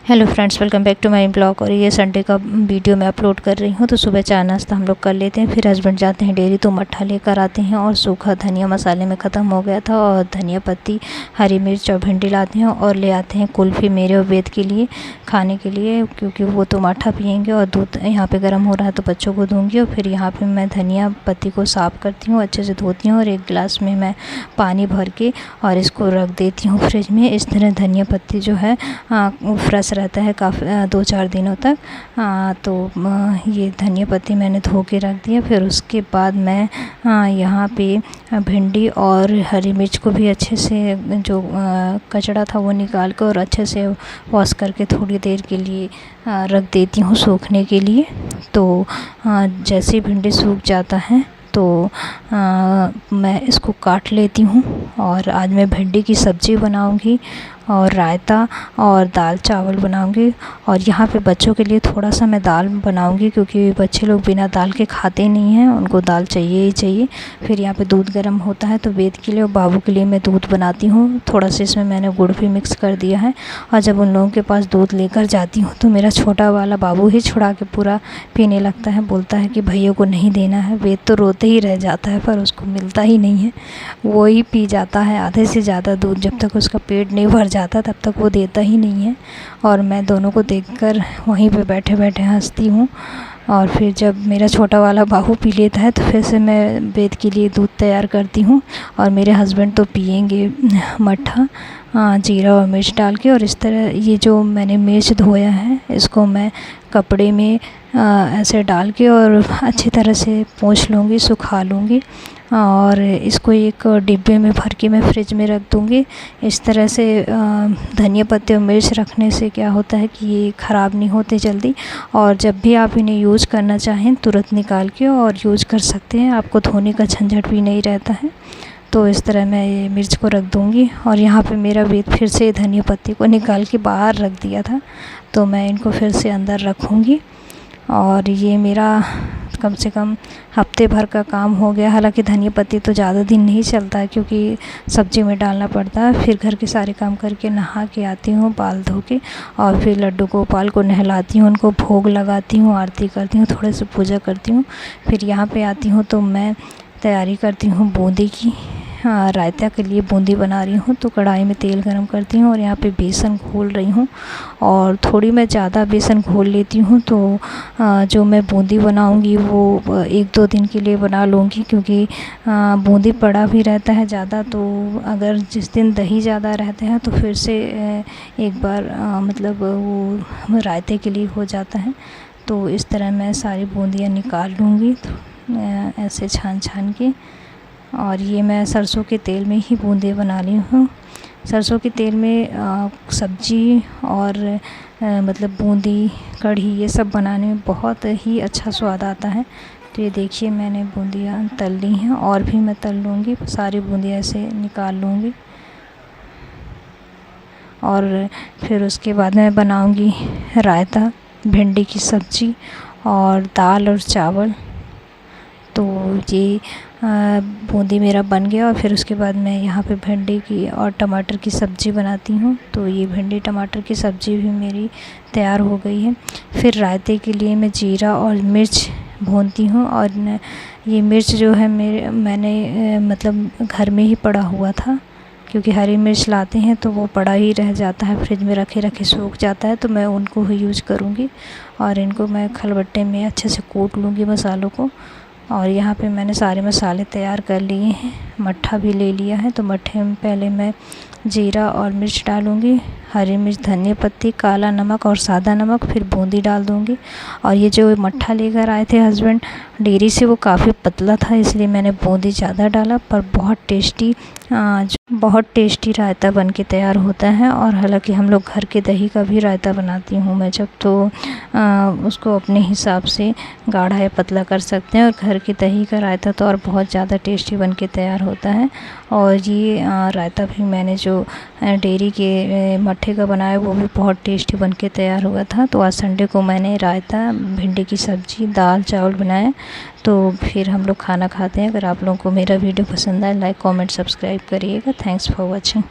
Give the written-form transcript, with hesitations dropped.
Hello friends, welcome back to my blog. और ये Sunday का वीडियो मैं अपलोड कर रही हूँ। तो सुबह चाय नाश्ता हम लोग कर लेते हैं, फिर हस्बैंड जाते हैं डेयरी तो मट्ठा लेकर आते हैं। और सूखा धनिया मसाले में ख़त्म हो गया था, और धनिया पत्ती, हरी मिर्च और भिंडी लाते हैं। और ले आते हैं कुल्फ़ी मेरे और वेद के लिए खाने के लिए, क्योंकि वो तो मट्ठा पियेंगे। और दूध यहाँ पे गर्म हो रहा है तो बच्चों को दूँगी। और फिर यहाँ पे मैं धनिया पत्ती को साफ़ करती हूँ, अच्छे से धोती हूँ, और एक गिलास में मैं पानी भर के और इसको रख देती हूँ फ्रिज में। इस तरह धनिया पत्ती जो है फ्रेश रहता है काफ़ी 2-4 दिनों तक। तो ये धनिया पत्ती मैंने धो के रख दिया। फिर उसके बाद मैं यहाँ पे भिंडी और हरी मिर्च को भी अच्छे से जो कचड़ा था वो निकाल कर और अच्छे से वॉश करके थोड़ी देर के लिए रख देती हूँ सूखने के लिए। तो जैसे ही भिंडी सूख जाता है तो मैं इसको काट लेती हूँ। और आज मैं भिंडी की सब्ज़ी बनाऊँगी और रायता और दाल चावल बनाऊंगी। और यहाँ पे बच्चों के लिए थोड़ा सा मैं दाल बनाऊंगी, क्योंकि बच्चे लोग बिना दाल के खाते नहीं हैं, उनको दाल चाहिए ही चाहिए। फिर यहाँ पे दूध गर्म होता है तो वेद के लिए और बाबू के लिए मैं दूध बनाती हूँ। थोड़ा सा इसमें मैंने गुड़ भी मिक्स कर दिया है। और जब उन लोगों के पास दूध लेकर जाती हूँ तो मेरा छोटा वाला बाबू ही छुड़ा के पूरा पीने लगता है, बोलता है कि भैया को नहीं देना है। वेद तो रोते ही रह जाता है, पर उसको मिलता ही नहीं है, वो ही पी जाता है आधे से ज़्यादा दूध। जब तक उसका पेट नहीं भर जाता तब तक वो देता ही नहीं है। और मैं दोनों को देखकर वहीं पे बैठे बैठे हंसती हूँ। और फिर जब मेरा छोटा वाला बाबू पी लेता है तो फिर से मैं वेद के लिए दूध तैयार करती हूँ। और मेरे हस्बैंड तो पियेंगे मट्ठा जीरा और मिर्च डाल के। और इस तरह ये जो मैंने मिर्च धोया है इसको मैं कपड़े में ऐसे डाल के और अच्छी तरह से पोंछ लूँगी, सुखा लूँगी। और इसको एक डिब्बे में भर के मैं फ्रिज में रख दूँगी। इस तरह से धनिया पत्ते और मिर्च रखने से क्या होता है कि ये ख़राब नहीं होते जल्दी। और जब भी आप इन्हें यूज़ करना चाहें तुरंत निकाल के और यूज़ कर सकते हैं, आपको धोने का झंझट भी नहीं रहता है। तो इस तरह मैं ये मिर्च को रख दूँगी। और यहाँ पे मेरा वेद फिर से धनिया पत्ती को निकाल के बाहर रख दिया था, तो मैं इनको फिर से अंदर रखूँगी। और ये मेरा कम से कम हफ्ते भर का काम हो गया। हालांकि धनिया पत्ती तो ज़्यादा दिन नहीं चलता है, क्योंकि सब्ज़ी में डालना पड़ता है। फिर घर के सारे काम करके नहा के आती हूँ बाल धो के, और फिर लड्डू गोपाल को नहलाती हूँ, उनको भोग लगाती हूँ, आरती करती हूँ, थोड़े से पूजा करती हूँ। फिर यहाँ पे आती हूँ तो मैं तैयारी करती हूँ बूंदी की। रायता के लिए बूंदी बना रही हूँ, तो कढ़ाई में तेल गरम करती हूँ और यहाँ पे बेसन घोल रही हूँ। और थोड़ी मैं ज़्यादा बेसन घोल लेती हूँ, तो जो मैं बूंदी बनाऊँगी वो 1-2 दिन के लिए बना लूँगी, क्योंकि बूंदी पड़ा भी रहता है ज़्यादा। तो अगर जिस दिन दही ज़्यादा रहते हैं तो फिर से एक बार मतलब वो रायते के लिए हो जाता है। तो इस तरह मैं सारी बूंदियाँ निकाल लूँगी, तो ऐसे छान छान के। और ये मैं सरसों के तेल में ही बूंदी बना ली हूँ। सरसों के तेल में सब्जी और मतलब बूंदी, कढ़ी, ये सब बनाने में बहुत ही अच्छा स्वाद आता है। तो ये देखिए मैंने बूंदियाँ तल ली हैं, और भी मैं तल लूँगी, सारी बूंदियाँ ऐसे निकाल लूँगी। और फिर उसके बाद मैं बनाऊँगी रायता, भिंडी की सब्ज़ी और दाल और चावल। तो ये बूंदी मेरा बन गया। और फिर उसके बाद मैं यहाँ पे भिंडी की और टमाटर की सब्ज़ी बनाती हूँ। तो ये भिंडी टमाटर की सब्ज़ी भी मेरी तैयार हो गई है। फिर रायते के लिए मैं जीरा और मिर्च भूनती हूँ। और ये मिर्च जो है मैंने मतलब घर में ही पड़ा हुआ था, क्योंकि हरी मिर्च लाते हैं तो वो पड़ा ही रह जाता है, फ्रिज में रखे रखे सूख जाता है, तो मैं उनको ही यूज़ करूँगी। और इनको मैं खलबट्टे में अच्छे से कूट लूँगी मसालों को। और यहाँ पे मैंने सारे मसाले तैयार कर लिए हैं, मट्ठा भी ले लिया है। तो मट्ठे में पहले मैं जीरा और मिर्च डालूँगी, हरी मिर्च, धनिया पत्ती, काला नमक और सादा नमक, फिर बूंदी डाल दूँगी। और ये जो मट्ठा लेकर आए थे हस्बैंड डेयरी से, वो काफ़ी पतला था, इसलिए मैंने बूंदी ज़्यादा डाला, पर बहुत टेस्टी रायता बन के तैयार होता है। और हालांकि हम लोग घर के दही का भी रायता बनाती हूँ मैं जब, तो उसको अपने हिसाब से गाढ़ा या पतला कर सकते हैं। और घर के दही का रायता तो और बहुत ज़्यादा टेस्टी बन के तैयार होता है। और ये रायता भी मैंने जो डेयरी के मट्ठे का बनाया वो भी बहुत टेस्टी बन के तैयार हुआ था। तो आज संडे को मैंने रायता, भिंडी की सब्ज़ी, दाल चावल बनाया। तो फिर हम लोग खाना खाते हैं। अगर आप लोगों को मेरा वीडियो पसंद आए, लाइक कमेंट सब्सक्राइब करिएगा। Thanks for watching.